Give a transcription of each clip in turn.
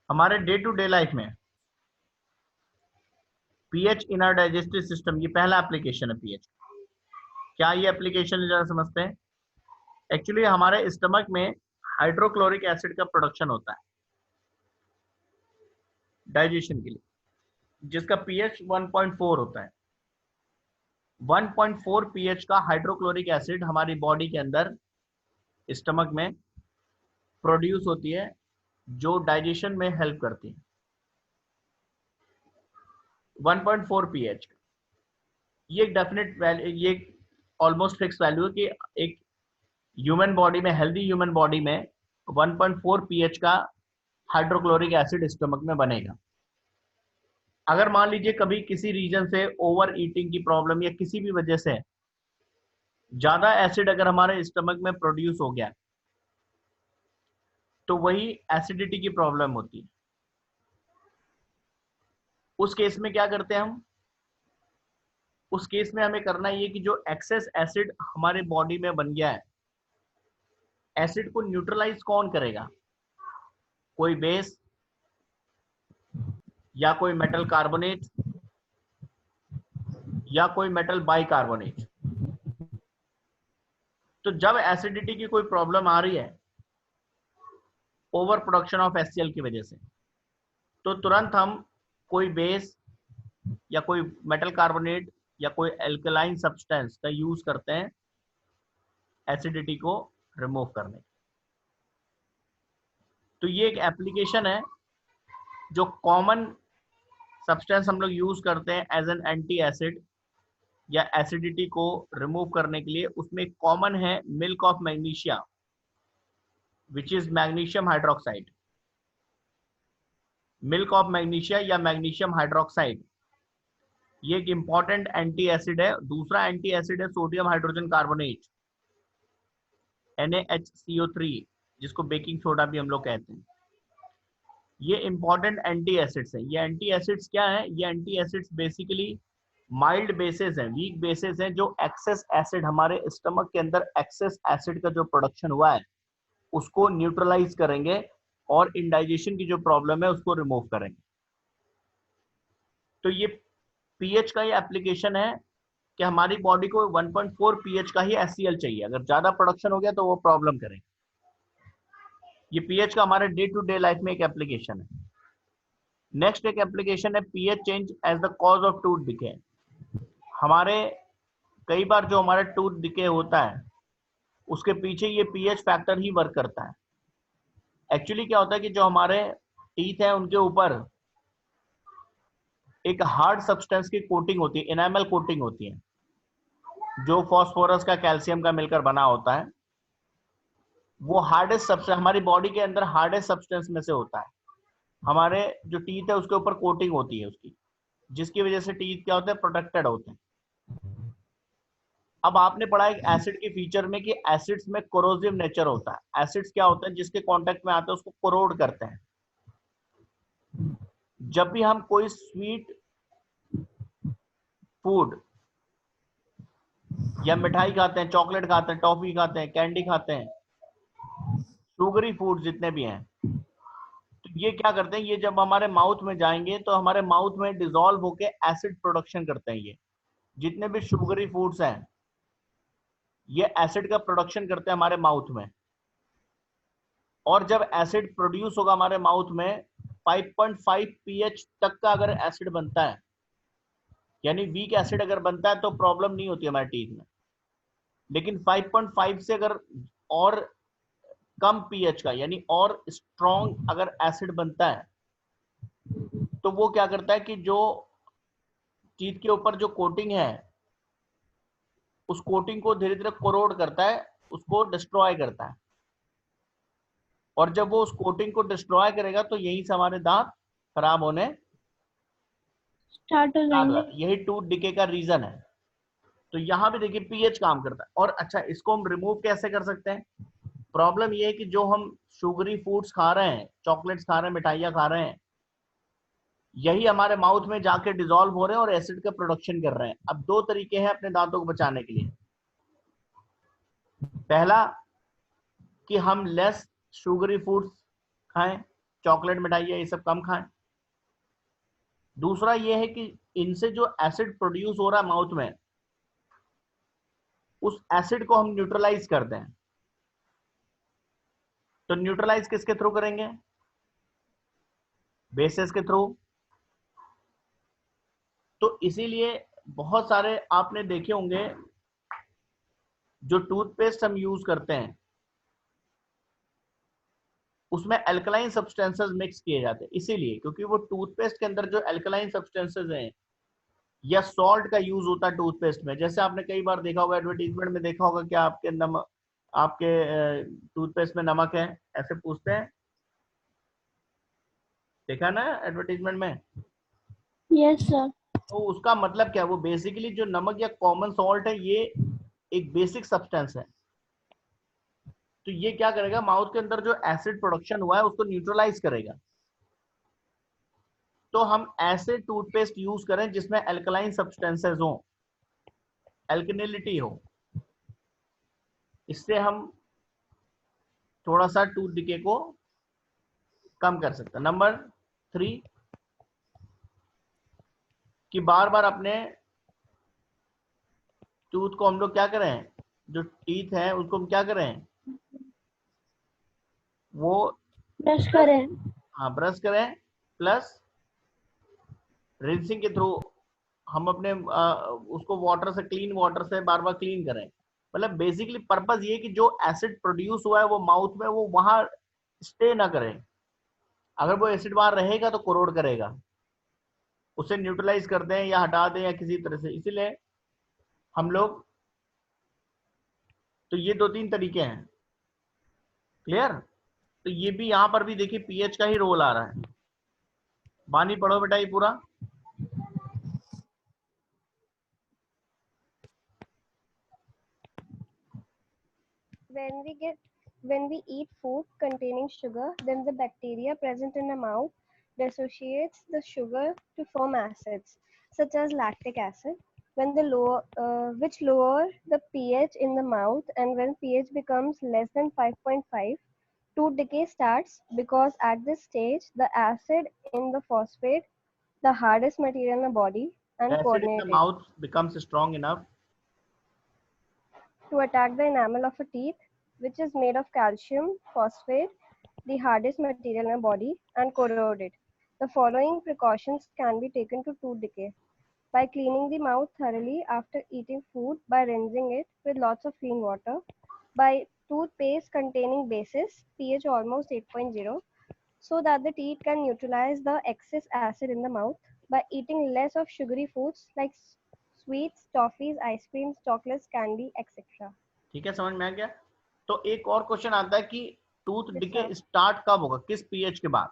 हमारे day to day life में pH in our digestive system, ये पहला एप्लीकेशन है पीएच। क्या ये एप्लीकेशन जरा समझते हैं। एक्चुअली हमारे स्टमक में हाइड्रोक्लोरिक एसिड का प्रोडक्शन होता है डाइजेशन के लिए, जिसका पीएच 1.4 होता है। 1.4 पीएच का हाइड्रोक्लोरिक एसिड हमारी बॉडी के अंदर स्टमक में प्रोड्यूस होती है, जो डाइजेशन में हेल्प करती है। 1.4 पीएच ये एक डेफिनेट वैल्यू, ये ऑलमोस्ट फिक्स वैल्यू है कि एक ह्यूमन बॉडी में, हेल्दी ह्यूमन बॉडी में 1.4 पीएच का हाइड्रोक्लोरिक एसिड स्टमक में बनेगा। अगर मान लीजिए कभी किसी रीजन से ओवर ईटिंग की प्रॉब्लम या किसी भी वजह से ज्यादा एसिड अगर हमारे स्टमक में प्रोड्यूस हो गया, तो वही एसिडिटी की प्रॉब्लम होती है। उस केस में क्या करते हैं हम, उस केस में हमें करना ये कि जो एक्सेस एसिड हमारे बॉडी में बन गया है, एसिड को न्यूट्रलाइज कौन करेगा? कोई बेस या कोई मेटल कार्बोनेट या कोई मेटल बाइकार्बोनेट। तो जब एसिडिटी की कोई प्रॉब्लम आ रही है ओवर प्रोडक्शन ऑफ एचसीएल की वजह से, तो तुरंत हम कोई बेस या कोई मेटल कार्बोनेट या कोई एल्कलाइन सब्सटेंस का यूज करते हैं एसिडिटी को रिमूव करने। तो ये एक एप्लीकेशन है जो कॉमन सब्सटेंस हम लोग यूज करते हैं एज एन एंटी एसिड या एसिडिटी को रिमूव करने के लिए। उसमें कॉमन है milk of magnesia, which is magnesium hydroxide. Milk of magnesia या मैग्नीशियम हाइड्रोक्साइड ये एक इंपॉर्टेंट एंटी एसिड है। दूसरा एंटी एसिड है सोडियम हाइड्रोजन कार्बोनेट, NaHCO3, जिसको बेकिंग सोडा भी हम लोग कहते हैं। ये इंपॉर्टेंट एंटी एसिड्स हैं। ये एंटी एसिड्स क्या है? ये anti acids basically mild bases हैं, वीक बेसेस हैं, जो एक्सेस एसिड हमारे स्टमक के अंदर एक्सेस एसिड का जो प्रोडक्शन हुआ है उसको न्यूट्रलाइज करेंगे और इंडाइजेशन की जो प्रॉब्लम है उसको रिमूव करेंगे। तो ये पीएच का ये एप्लीकेशन है कि हमारी बॉडी को 1.4 पीएच का ही एचसीएल चाहिए। अगर ज्यादा प्रोडक्शन हो गया तो वो प्रॉब्लम करेंगे। ये पीएच का हमारे डे टू डे लाइफ में एक एप्लीकेशन है। नेक्स्ट एक एप्लीकेशन है pH change as the cause of tooth decay. हमारे कई बार जो हमारा टूथ डिके होता है उसके पीछे ये पीएच फैक्टर ही वर्क करता है। एक्चुअली क्या होता है कि जो हमारे टीथ है उनके ऊपर एक हार्ड सब्सटेंस की कोटिंग होती है, इनेमल कोटिंग होती है, जो फास्फोरस का कैल्शियम का मिलकर बना होता है। वो हार्डेस्ट सब्सटेंस हमारी बॉडी के अंदर हार्डेस्ट सब्सटेंस में से होता है। हमारे जो टीथ है उसके ऊपर कोटिंग होती है उसकी, जिसकी वजह से टीथ क्या होते हैं, प्रोटेक्टेड होते हैं। अब आपने पढ़ा एक एसिड के फीचर में कि एसिड्स में कोरोसिव नेचर होता है। एसिड्स क्या होते हैं, जिसके कांटेक्ट में आते हैं उसको कोरोड करते हैं। जब भी हम कोई स्वीट फूड या मिठाई खाते हैं, चॉकलेट खाते हैं, टॉफी खाते हैं, कैंडी खाते हैं, शुगरी फूड जितने भी हैं, तो ये क्या करते हैं, ये जब हमारे माउथ में जाएंगे तो हमारे माउथ में डिसॉल्व होके एसिड प्रोडक्शन करते हैं। ये जितने भी शुगरी फूड्स हैं ये एसिड का प्रोडक्शन करते हैं हमारे माउथ में। और जब एसिड प्रोड्यूस होगा हमारे माउथ में 5.5 पीएच तक का अगर एसिड बनता है, यानी वीक एसिड अगर बनता है, तो प्रॉब्लम नहीं होती हमारे टीथ में। लेकिन 5.5 से अगर और कम पीएच का यानी और स्ट्रॉन्ग अगर एसिड बनता है, तो वो क्या करता है कि जो टीथ के ऊपर जो कोटिंग है उस कोटिंग को धीरे धीरे कोरोड करता है, उसको डिस्ट्रॉय करता है। और जब वो उस कोटिंग को डिस्ट्रॉय करेगा तो यहीं से हमारे दांत खराब होने स्टार्ट हो जाएंगे। यही टूथ डिके का रीजन है। तो यहां भी देखिए पीएच काम करता है। और अच्छा, इसको हम रिमूव कैसे कर सकते हैं? प्रॉब्लम ये है कि जो हम शुगरी फूड्स खा रहे हैं, चॉकलेट्स खा रहे हैं, मिठाइयां खा रहे हैं, यही हमारे माउथ में जाके डिसॉल्व हो रहे हैं और एसिड का प्रोडक्शन कर रहे हैं। अब दो तरीके हैं अपने दांतों को बचाने के लिए। पहला कि हम लेस शुगरी फूड्स खाएं, चॉकलेट मिठाई है, ये सब कम खाएं। दूसरा ये है कि इनसे जो एसिड प्रोड्यूस हो रहा है माउथ में, उस एसिड को हम न्यूट्रलाइज करते हैं। तो न्यूट्रलाइज किसके थ्रू करेंगे? बेसेस के थ्रू। तो इसीलिए बहुत सारे आपने देखे होंगे जो टूथपेस्ट हम यूज करते हैं उसमें अल्कलाइन सब्सटेंसेस मिक्स किए जाते हैं, इसीलिए क्योंकि वो टूथपेस्ट के अंदर जो अल्कलाइन सब्सटेंसेस हैं या सॉल्ट का यूज होता है टूथपेस्ट में। जैसे आपने कई बार देखा होगा, एडवर्टीजमेंट में देखा होगा कि आपके नमक, आपके टूथपेस्ट में नमक है, ऐसे पूछते हैं, देखा ना एडवर्टीजमेंट में? Yes sir. तो उसका मतलब क्या है? वो बेसिकली जो नमक या कॉमन सॉल्ट है, ये एक बेसिक सब्सटेंस है। तो ये क्या करेगा, माउथ के अंदर जो एसिड प्रोडक्शन हुआ है उसको न्यूट्रलाइज करेगा। तो हम ऐसे टूथपेस्ट यूज करें जिसमें अल्कलाइन सब्सटेंसेस हो, अल्कनिलिटी हो, इससे हम थोड़ा सा टूथ डिके को कम कर सकते हैं। नंबर 3 कि बार बार अपने टूथ को हम लोग क्या करें, जो टीथ है उसको हम क्या करें, वो ब्रश ब्रश, करें। हाँ ब्रश करें, प्लस रिंसिंग के थ्रू हम अपने उसको वाटर से, क्लीन वाटर से बार बार क्लीन करें। मतलब बेसिकली पर्पस ये कि जो एसिड प्रोड्यूस हुआ है वो माउथ में, वो वहां स्टे ना करे। अगर वो एसिड वहां रहेगा तो कोरोड करेगा, उसे न्यूट्रलाइज कर दें या हटा दें या किसी तरह से। इसीलिए हम लोग, तो ये 2-3 तरीके हैं। क्लियर? तो ये भी यहां पर भी देखिए पीएच का ही रोल आ रहा है। बानी पढ़ो बेटा ये पूरा। When we eat food containing sugar, then the bacteria present in the mouth dissociates the sugar to form acids, such as lactic acid, which lower the pH in the mouth. And when pH becomes less than 5.5, tooth decay starts, because at this stage the acid in the phosphate, the hardest material in the body, The and acid in the coordinate it mouth becomes strong enough to attack the enamel of a teeth, which is made of calcium phosphate, the hardest material in the body, and corrode it. The following precautions can be taken to tooth decay: by cleaning the mouth thoroughly after eating food, by rinsing it with lots of clean water, by toothpaste containing bases, pH almost 8.0, so that the teeth can neutralize the excess acid in the mouth, by eating less of sugary foods like sweets, toffees, ice creams, chocolates, candy, etc. ठीक है, समझ में आ गया? तो एक और question आता है कि tooth Yes, decay sir. Start कब होगा, किस पीएच के बाद?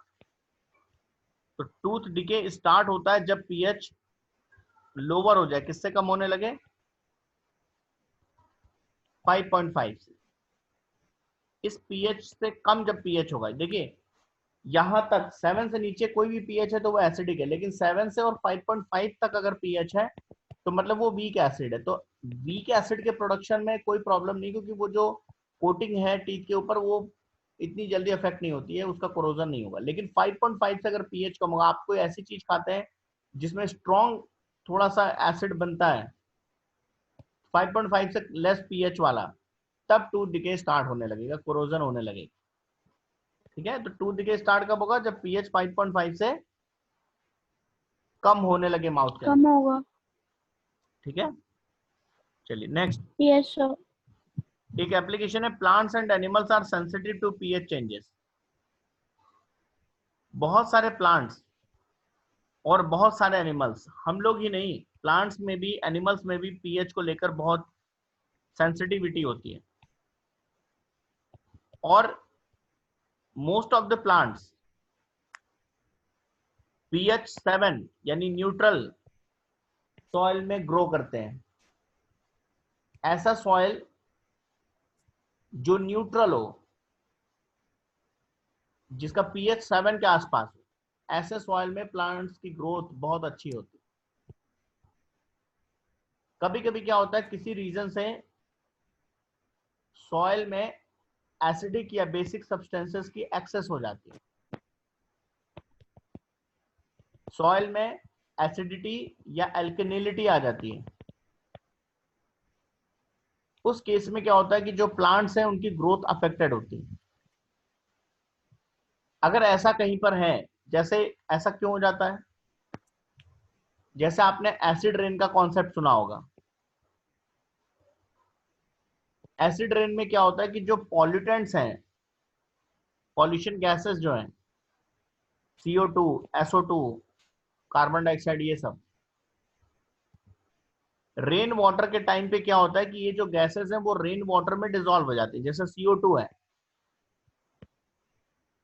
तो टूथ डिके स्टार्ट होता है जब पीएच लोअर हो जाए, किससे कम होने लगे? 5.5 से। इस पीएच से कम जब पीएच होगा, देखिए यहां तक 7 से नीचे कोई भी पीएच है तो वो एसिडिक है, लेकिन 7 से और 5.5 तक अगर पीएच है तो मतलब वो वीक एसिड है। तो वीक एसिड के प्रोडक्शन में कोई प्रॉब्लम नहीं, क्योंकि वो जो कोटिंग है टीथ के ऊपर वो इतनी जल्दी अफेक्ट नहीं होती है, उसका कोरोजन नहीं होगा। लेकिन 5.5 से अगर पीएच कम होगा, आप कोई ऐसी चीज खाते हैं जिसमें स्ट्रॉन्ग थोड़ा सा एसिड बनता है 5.5 से लेस पीएच वाला, तब टूथ डिके स्टार्ट होने लगेगा, कोरोजन होने लगेगा। ठीक है? तो टूथ डिके स्टार्ट कब होगा? जब पीएच 5.5 से कम होने लगे माउथ के कम अंदर। होगा। ठीक है, चलिए नेक्स्ट। Yes sir. एक एप्लीकेशन है, plants and animals are sensitive to pH changes. बहुत सारे प्लांट्स और बहुत सारे एनिमल्स, हम लोग ही नहीं, प्लांट्स में भी एनिमल्स में भी पीएच को लेकर बहुत सेंसिटिविटी होती है। और most of the plants pH 7 यानी न्यूट्रल सॉइल में ग्रो करते हैं। ऐसा सॉइल जो न्यूट्रल हो, जिसका पीएच 7 के आसपास हो, ऐसे सॉइल में प्लांट्स की ग्रोथ बहुत अच्छी होती है। कभी कभी क्या होता है, किसी रीजन से सॉइल में एसिडिक या बेसिक सब्सटेंसेस की एक्सेस हो जाती है, सॉइल में एसिडिटी या एल्केनिलिटी आ जाती है, उस केस में क्या होता है कि जो प्लांट्स हैं उनकी ग्रोथ अफेक्टेड होती है। अगर ऐसा कहीं पर है, जैसे ऐसा क्यों हो जाता है, जैसे आपने एसिड रेन का कॉन्सेप्ट सुना होगा। एसिड रेन में क्या होता है कि जो पॉल्यूटेंट्स हैं, पॉल्यूशन गैसेस जो हैं, CO2, SO2, कार्बन डाइऑक्साइड, ये सब रेन वाटर के टाइम पे क्या होता है कि ये जो गैसेस हैं वो रेन वाटर में डिसॉल्व हो जाती है। जैसे CO2 है,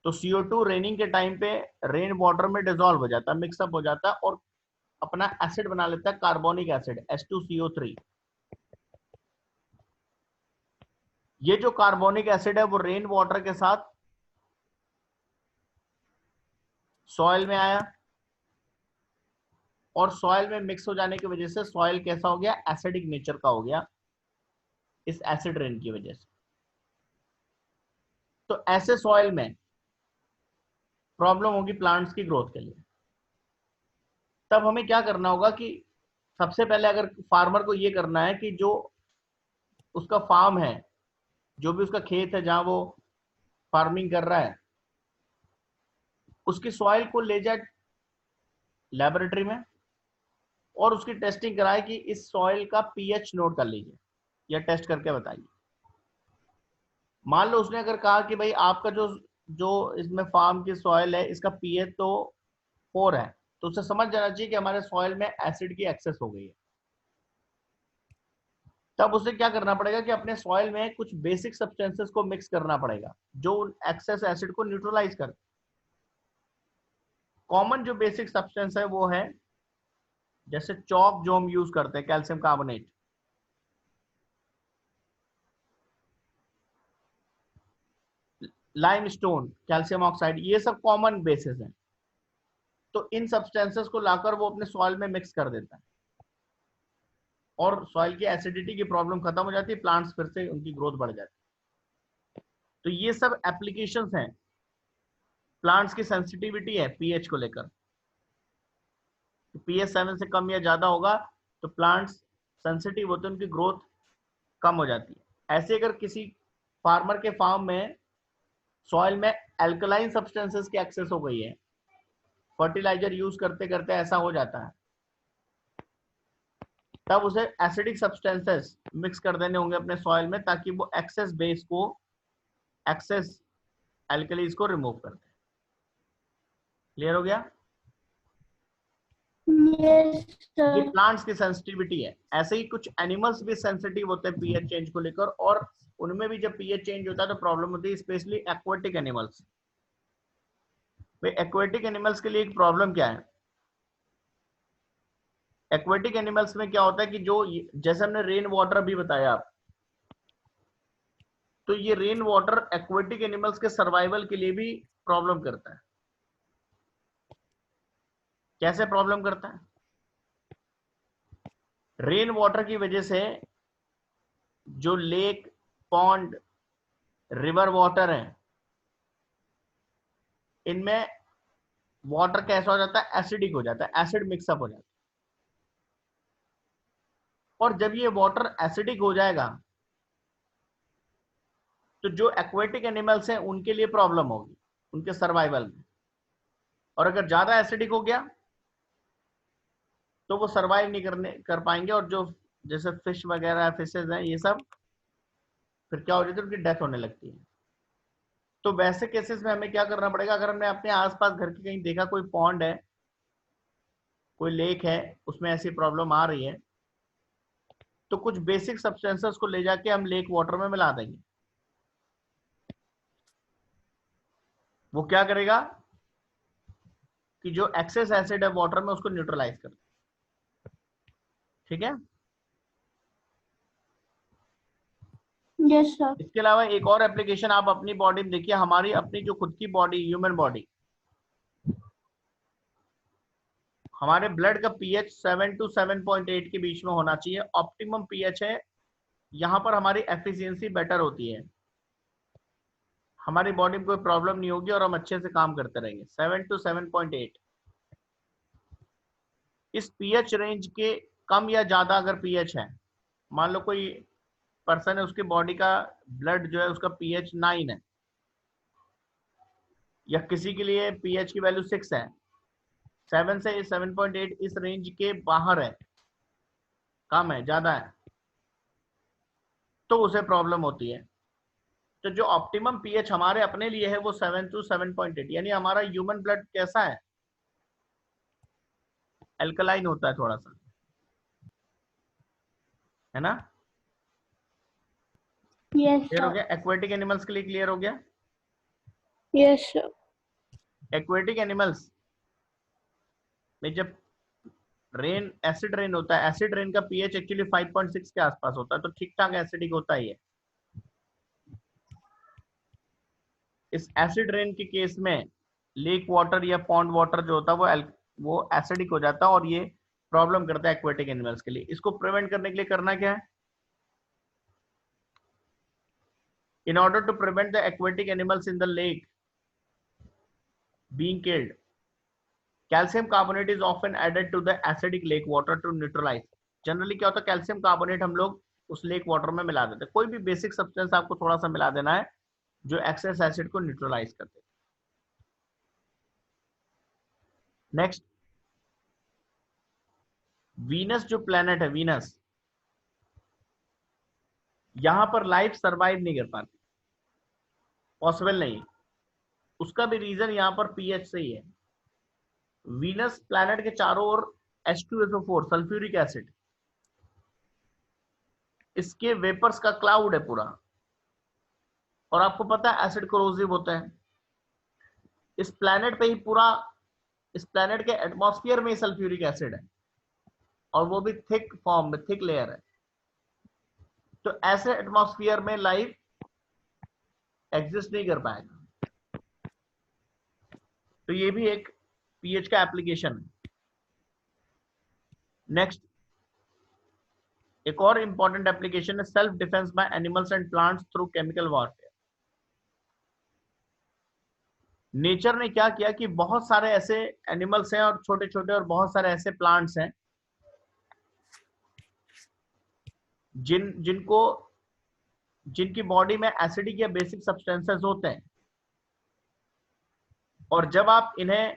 तो CO2 रेनिंग के टाइम पे रेन वाटर में डिसॉल्व हो जाता है, मिक्सअप हो जाता है और अपना एसिड बना लेता है, कार्बोनिक एसिड H2CO3। ये जो कार्बोनिक एसिड है वो रेन वाटर के साथ सॉइल में आया और सॉइल में मिक्स हो जाने की वजह से सॉइल कैसा हो गया, एसिडिक नेचर का हो गया, इस एसिड रेन की वजह से। तो ऐसे सॉइल में प्रॉब्लम होगी प्लांट्स की ग्रोथ के लिए। तब हमें क्या करना होगा कि सबसे पहले अगर फार्मर को ये करना है कि जो उसका फार्म है, जो भी उसका खेत है जहां वो फार्मिंग कर रहा है, उसकी सॉइल को ले जाए लेबोरेटरी में और उसकी टेस्टिंग कराए कि इस सॉइल का पीएच नोट कर लीजिए या टेस्ट करके बताइए। मान लो उसने अगर कहा कि भाई आपका जो जो इसमें फार्म की सॉइल है इसका पीएच तो 4 है, तो उसे समझ जाना चाहिए कि हमारे सॉइल में एसिड की एक्सेस हो गई है। तब उसे क्या करना पड़ेगा कि अपने सॉइल में कुछ बेसिक सब्सटेंसेस को मिक्स करना पड़ेगा जो एक्सेस एसिड को न्यूट्रलाइज कर। कॉमन जो बेसिक सब्सटेंस है वो है जैसे चॉक जो हम यूज करते हैं, calcium carbonate, limestone, calcium oxide, ये सब कॉमन बेसिस हैं। तो इन सब्सटेंसेस को लाकर वो अपने सॉइल में मिक्स कर देता है और सॉइल की एसिडिटी की प्रॉब्लम खत्म हो जाती है, प्लांट्स फिर से उनकी ग्रोथ बढ़ जाती है। तो ये सब एप्लीकेशंस हैं। प्लांट्स की सेंसिटिविटी है पीएच को लेकर, तो पीएच 7 से कम या ज्यादा होगा तो प्लांट्स सेंसिटिव होते हैं, उनकी ग्रोथ कम हो जाती है। ऐसे अगर किसी फार्मर के फार्म में सॉइल में एल्कलाइन सब्सटेंसेस की एक्सेस हो गई है, फर्टिलाइजर यूज करते करते ऐसा हो जाता है, तब उसे एसिडिक सब्सटेंसेस मिक्स कर देने होंगे अपने सॉइल में ताकि वो एक्सेस बेस को, एक्सेस एल्कलीज को रिमूव कर दे। क्लियर हो गया? Yes, ये sir. प्लांट्स की सेंसिटिविटी है। ऐसे ही कुछ एनिमल्स भी सेंसिटिव होते हैं पीएच चेंज को लेकर, और उनमें भी जब पीएच चेंज होता है तो प्रॉब्लम होती है, स्पेशली एक्वाटिक एनिमल्स। भाई एक्वाटिक एनिमल्स के लिए एक प्रॉब्लम क्या है, एक्वाटिक एनिमल्स में क्या होता है कि जो जैसे हमने रेन वाटर अभी बताया आप, तो ये रेन वाटर एक्वाटिक एनिमल्स के सर्वाइवल के लिए भी प्रॉब्लम करता है। कैसे प्रॉब्लम करता है? रेन वाटर की वजह से जो लेक, पॉन्ड, रिवर वाटर है, इनमें वाटर कैसा हो जाता है, एसिडिक हो जाता है, एसिड मिक्सअप हो जाता है। और जब ये वाटर एसिडिक हो जाएगा तो जो एक्वेटिक एनिमल्स हैं उनके लिए प्रॉब्लम होगी उनके सर्वाइवल में। और अगर ज्यादा एसिडिक हो गया तो वो सर्वाइव नहीं कर पाएंगे, और जो जैसे फिश वगैरह, फिशेज हैं, ये सब फिर क्या हो जाती है, उनकी डेथ होने लगती है। तो वैसे केसेस में हमें क्या करना पड़ेगा, अगर हमने अपने आसपास घर के कहीं देखा कोई पॉन्ड है, कोई लेक है, उसमें ऐसी प्रॉब्लम आ रही है, तो कुछ बेसिक सब्सटेंसेस को ले जाके हम लेक वाटर में मिला देंगे। वो क्या करेगा कि जो एक्सेस एसिड है वाटर में उसको न्यूट्रलाइज कर। ठीक है? Yes, sir. इसके अलावा एक और एप्लीकेशन आप अपनी बॉडी में देखिए, हमारी अपनी जो खुद की बॉडी, ह्यूमन बॉडी, हमारे ब्लड का पीएच 7 to 7.8 के बीच में होना चाहिए, ऑप्टिमम पीएच है। यहां पर हमारी एफिशिएंसी बेटर होती है, हमारी बॉडी में कोई प्रॉब्लम नहीं होगी और हम अच्छे से काम करते रहेंगे। 7 to 7.8 इस पीएच रेंज के कम या ज्यादा अगर पीएच है, मान लो कोई पर्सन है, उसकी बॉडी का ब्लड जो है उसका पीएच 9 है, या किसी के लिए पीएच की वैल्यू 6 है, 7 से 7.8 इस रेंज के बाहर है, कम है, ज्यादा है, तो उसे प्रॉब्लम होती है। तो जो ऑप्टिमम पीएच हमारे अपने लिए है वो 7 to 7.8, यानी हमारा ह्यूमन ब्लड कैसा है, एल्कलाइन होता है थोड़ा सा, है ना। Yes, क्लियर हो sir. गया? एक्वेटिक एनिमल्स के लिए क्लियर हो गया? Yes, sir. एक्वेटिक एनिमल्स में जब रेन, एसिड रेन होता है, एसिड रेन का पीएच एक्चुअली 5.6 के आसपास होता है, तो ठीक ठाक एसिडिक होता ही है। इस एसिड रेन के केस में लेक वाटर या पॉन्ड वाटर जो होता है वो एसिडिक हो जाता है, और ये प्रॉब्लम करता है एक्वेटिक एनिमल्स के लिए। इसको प्रिवेंट करने के लिए करना क्या है? In order to prevent the aquatic animals in the lake being killed, calcium carbonate is often added to the acidic lake water to neutralize. Generally क्या होता है, कैल्शियम कार्बोनेट हम लोग उस लेक वाटर में मिला देते हैं। कोई भी बेसिक सब्सटेंस आपको थोड़ा सा मिला देना है जो एक्सेस एसिड को न्यूट्रलाइज करते हैं। नेक्स्ट, वीनस जो प्लेनेट है, वीनस, यहां पर लाइफ सरवाइव नहीं कर पाती, पॉसिबल नहीं। उसका भी रीजन यहां पर पीएच से ही है। वीनस प्लैनेट के चारों ओर H2SO4 सल्फ्यूरिक एसिड, इसके वेपर्स का क्लाउड है पूरा, और आपको पता है एसिड कोरोसिव होता है। इस प्लैनेट पे ही पूरा, इस प्लैनेट के एटमॉस्फेयर में ही सल्फ्यूरिक एसिड है, और वो भी थिक फॉर्म में, थिक लेयर है। तो ऐसे एटमॉस्फेयर में लाइफ एग्जिस्ट नहीं कर पाएगा। तो ये भी एक पीएच का एप्लीकेशन है। नेक्स्ट, एक और इंपॉर्टेंट एप्लीकेशन है self defence by animals and plants through chemical warfare. Nature ने क्या किया कि बहुत सारे ऐसे एनिमल्स हैं और छोटे छोटे, और बहुत सारे ऐसे प्लांट्स हैं जिनकी बॉडी में एसिडिक या बेसिक सब्सटेंसेस होते हैं, और जब आप इन्हें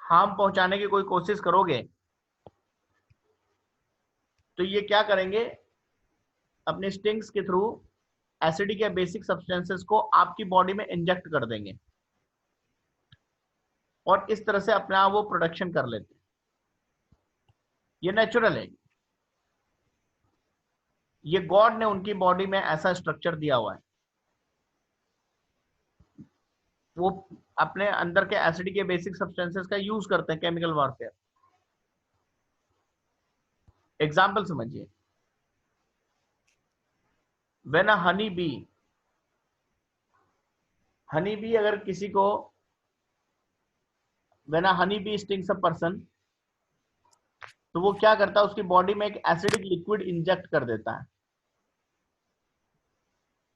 हार्म पहुंचाने की कोई कोशिश करोगे तो ये क्या करेंगे, अपने स्टिंग्स के थ्रू एसिडिक या बेसिक सब्सटेंसेस को आपकी बॉडी में इंजेक्ट कर देंगे, और इस तरह से अपने आप वो प्रोडक्शन कर लेते हैं। ये नेचुरल है, ये गॉड ने उनकी बॉडी में ऐसा स्ट्रक्चर दिया हुआ है। वो अपने अंदर के एसिडिक या बेसिक सब्सटेंसेस का यूज करते हैं केमिकल वॉरफेयर। एग्जाम्पल समझिए, व्हेन अ हनी बी अगर किसी को, when a honey bee stings a person, तो वो क्या करता है, उसकी बॉडी में एक एसिडिक लिक्विड इंजेक्ट कर देता है,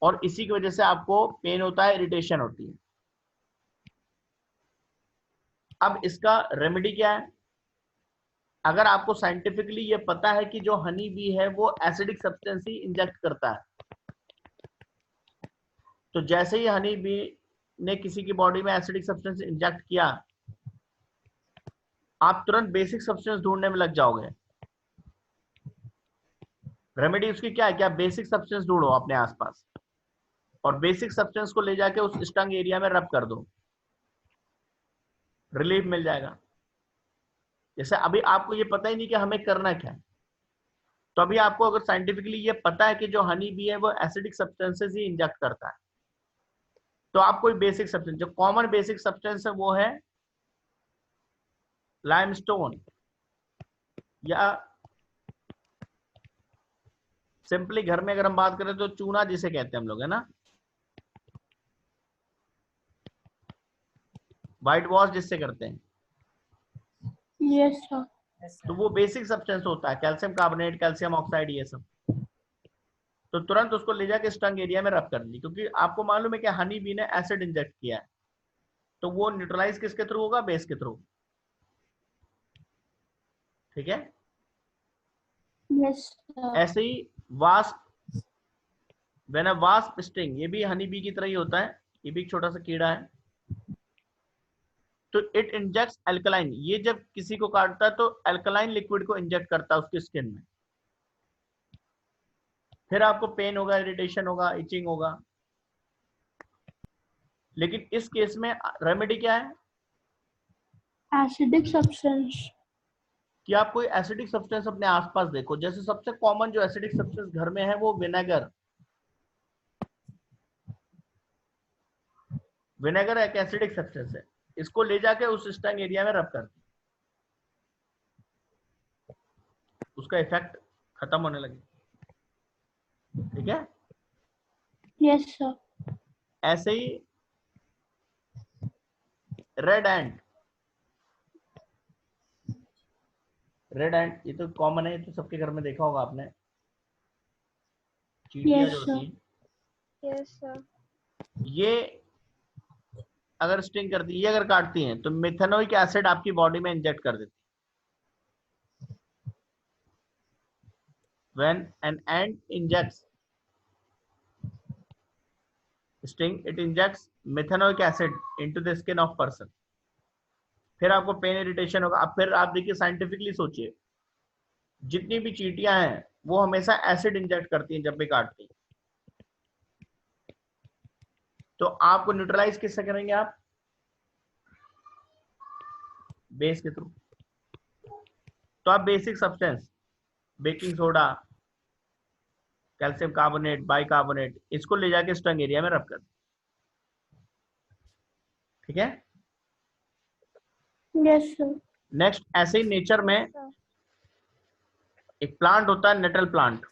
और इसी की वजह से आपको पेन होता है, इरिटेशन होती है। अब इसका रेमेडी क्या है? अगर आपको साइंटिफिकली ये पता है कि जो हनी बी है वो एसिडिक सब्सटेंस ही इंजेक्ट करता है, तो जैसे ही हनी बी ने किसी की बॉडी में एसिडिक सब्सटेंस इंजेक्ट किया, आप तुरंत बेसिक सब्सटेंस ढूंढने में लग जाओगे। रेमेडी उसकी क्या है कि आप बेसिक सब्सटेंस ढूंढो अपने आसपास, और बेसिक सब्सटेंस को ले जाके उस स्टंग एरिया में रब कर दो, रिलीफ मिल जाएगा। जैसे अभी आपको ये पता ही नहीं कि हमें करना क्या है, तो अभी आपको अगर साइंटिफिकली ये पता है कि जो हनी बी है वो एसिडिक सब्सटेंसेस ही इंजेक्ट करता है, तो आप कोई बेसिक सब्सटेंस, जो कॉमन बेसिक सब्सटेंस है वो है लाइमस्टोन, या सिंपली घर में अगर हम बात करें तो चूना जिसे कहते हैं हम लोग, है ना, व्हाइट वॉश जिससे करते हैं, Yes, sir. तो वो बेसिक सब्सटेंस होता है, कैल्शियम कार्बोनेट, कैल्शियम ऑक्साइड, ये सब। तो तुरंत उसको ले जाके स्टंग एरिया में रब कर दी, क्योंकि आपको मालूम है कि हनी बी ने एसिड इंजेक्ट किया है, तो वो न्यूट्रलाइज किसके थ्रू होगा, बेस के थ्रू। ठीक है। Yes, sir. ऐसे ही wasp, when a wasp sting, ये भी हनी बी की तरह ही होता है, ये भी एक छोटा सा कीड़ा है। तो इट इंजेक्ट्स एल्कलाइन, ये जब किसी को काटता है तो एल्कलाइन लिक्विड को इंजेक्ट करता है उसकी स्किन में। फिर आपको पेन होगा, इरिटेशन होगा, इचिंग होगा। लेकिन इस केस में रेमेडी क्या है Acidic substance. कि आप कोई एसिडिक सब्सटेंस अपने आसपास देखो। जैसे सबसे कॉमन जो एसिडिक सब्सटेंस घर में है वो विनेगर। विनेगर एक एसिडिक सब्सटेंस है, इसको ले जाके उस स्टंग एरिया में रब कर दो, उसका इफेक्ट खत्म होने लगे। ठीक है। Yes, sir. ऐसे ही रेड एंट, रेड एंट ये तो कॉमन है, ये तो सबके घर में देखा होगा आपने, चींटियां Yes, जो sir. होती हैं, Yes, sir. ये अगर स्टिंग करती है, ये अगर काटती हैं तो मिथेनोइक एसिड आपकी बॉडी में इंजेक्ट कर देती है। When an ant injects sting, it injects methanoic acid into the skin of person. फिर आपको पेन इरिटेशन होगा। अब फिर आप देखिए साइंटिफिकली सोचिए, जितनी भी चींटियां हैं वो हमेशा एसिड इंजेक्ट करती हैं जब भी काटती हैं। तो आपको न्यूट्रलाइज किससे करेंगे आप? बेस के थ्रू। तो आप basic substance, baking soda, calcium carbonate, bicarbonate, इसको ले जाके स्टंग एरिया में रब कर। ठीक है। Yes, sir. नेक्स्ट, ऐसे ही नेचर में एक प्लांट होता है नेटल प्लांट,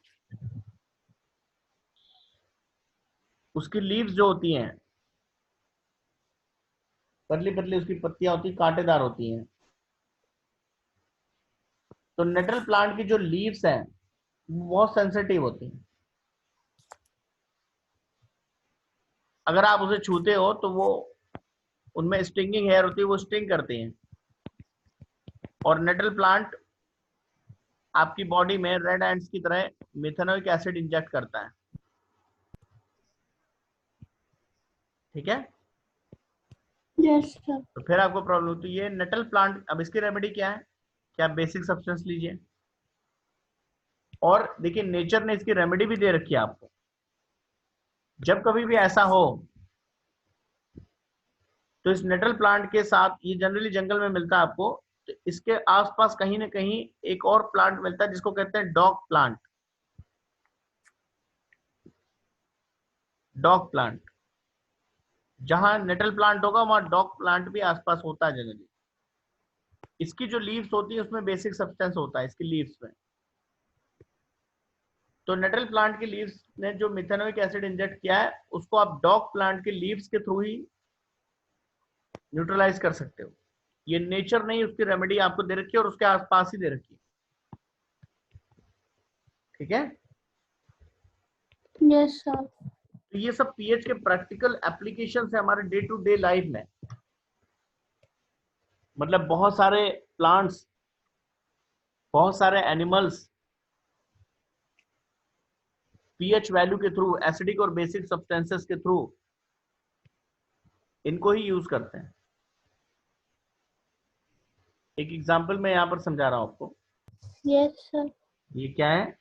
उसकी लीव्स जो होती हैं पतली पतली, उसकी पत्तियां होती हैं, कांटेदार होती हैं। तो नेटल प्लांट की जो लीव्स हैं वो बहुत सेंसिटिव होती हैं। अगर आप उसे छूते हो तो वो, उनमें स्टिंगिंग हेयर होती है, वो स्टिंग करती हैं। और नेटल प्लांट आपकी बॉडी में रेड एंट्स की तरह मिथेनोइक एसिड इंजेक्ट करता है। ठीक है। Yes, sir. तो फिर आपको प्रॉब्लम होती है। ये नेटल प्लांट, अब इसकी रेमेडी क्या है कि आप बेसिक सब्सटेंस लीजिए। और देखिए नेचर ने इसकी रेमेडी भी दे रखी है आपको। जब कभी भी ऐसा हो तो इस नेटल प्लांट के साथ, ये जनरली जंगल में मिलता है आपको, तो इसके आसपास कहीं ना कहीं एक और प्लांट मिलता है जिसको कहते हैं डॉग प्लांट। डॉग प्लांट, जहां नेटल प्लांट होगा वहां डॉग प्लांट भी आसपास होता है जनरली। इसकी जो लीव्स होती है उसमें बेसिक सब्सटेंस होता है इसकी लीव्स में। तो नेटल प्लांट की लीव्स ने जो मिथेनोइक एसिड इंजेक्ट किया है उसको आप डॉग प्लांट के लीव्स के थ्रू ही न्यूट्रलाइज कर सकते हो। ये नेचर नहीं, उसकी रेमेडी आपको दे रखी है और उसके आसपास ही दे रखी है। ठीक है। Yes, sir. तो ये सब पीएच के प्रैक्टिकल एप्लीकेशन है हमारे डे टू डे लाइफ में। मतलब बहुत सारे प्लांट्स, बहुत सारे एनिमल्स पीएच वैल्यू के थ्रू, एसिडिक और बेसिक सब्सटेंसेस के थ्रू इनको ही यूज करते हैं। एक एग्जांपल मैं यहां पर समझा रहा हूं आपको। Yes, sir. ये क्या है?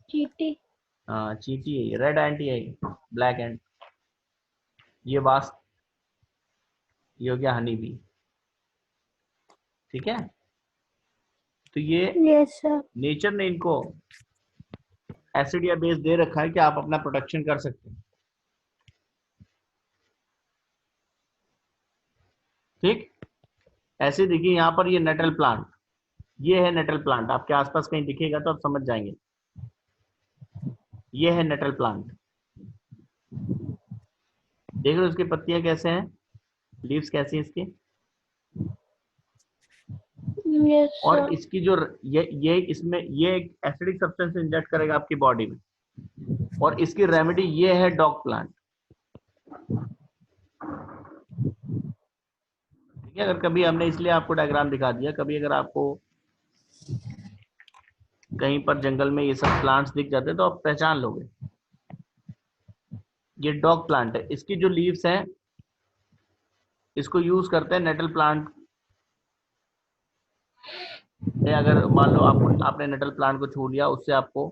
चींटी. हाँ चींटी है, रेड एंट है, ब्लैक एंट। ये वास्प, ये हो गया हनी बी। ठीक है। तो ये Yes, sir. नेचर ने इनको एसिड या बेस दे रखा है कि आप अपना प्रोटेक्शन कर सकते हैं। ठीक। ऐसे देखिए यहाँ पर ये नेटल प्लांट, ये है नेटल प्लांट, आपके आसपास कहीं दिखेगा तो आप समझ जाएंगे। ये है नेटल प्लांट, देख रहे हो उसकी पत्तियां कैसे हैं, लीव्स कैसी हैं इसकी। Yes, और sir. इसकी जो ये इसमें ये एक एसिडिक सब्सटेंस इंजेक्ट करेगा आपकी बॉडी में। और इसकी रेमेडी ये है डॉग प्लांट। ठीक ठीक है, अगर कभी हमने इसलिए आपको डायग्राम दिखा दिया, कभी अगर आपको कहीं पर जंगल में ये सब प्लांट्स दिख जाते हैं तो आप पहचान लोगे। ये डॉग प्लांट है, इसकी जो लीव्स हैं इसको यूज करते हैं नेटल प्लांट में। अगर मान लो आपने नेटल प्लांट को छू लिया, उससे आपको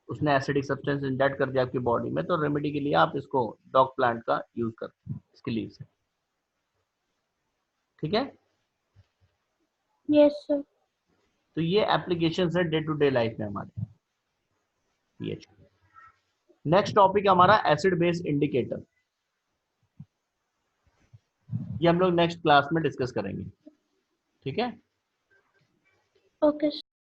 उसने एसिडिक सब्सटेंस इंजेक्ट कर दिया आपकी बॉडी में, तो रेमेडी के लिए आप इसको डॉग प्लांट का यूज करते हैं, इसकी लीव्स। ठीक है, Yes, sir. तो ये एप्लीकेशंस है डे टू डे लाइफ में हमारे पीएच। नेक्स्ट टॉपिक हमारा एसिड बेस इंडिकेटर। ये हम लोग नेक्स्ट क्लास में डिस्कस करेंगे। ठीक है। Okay,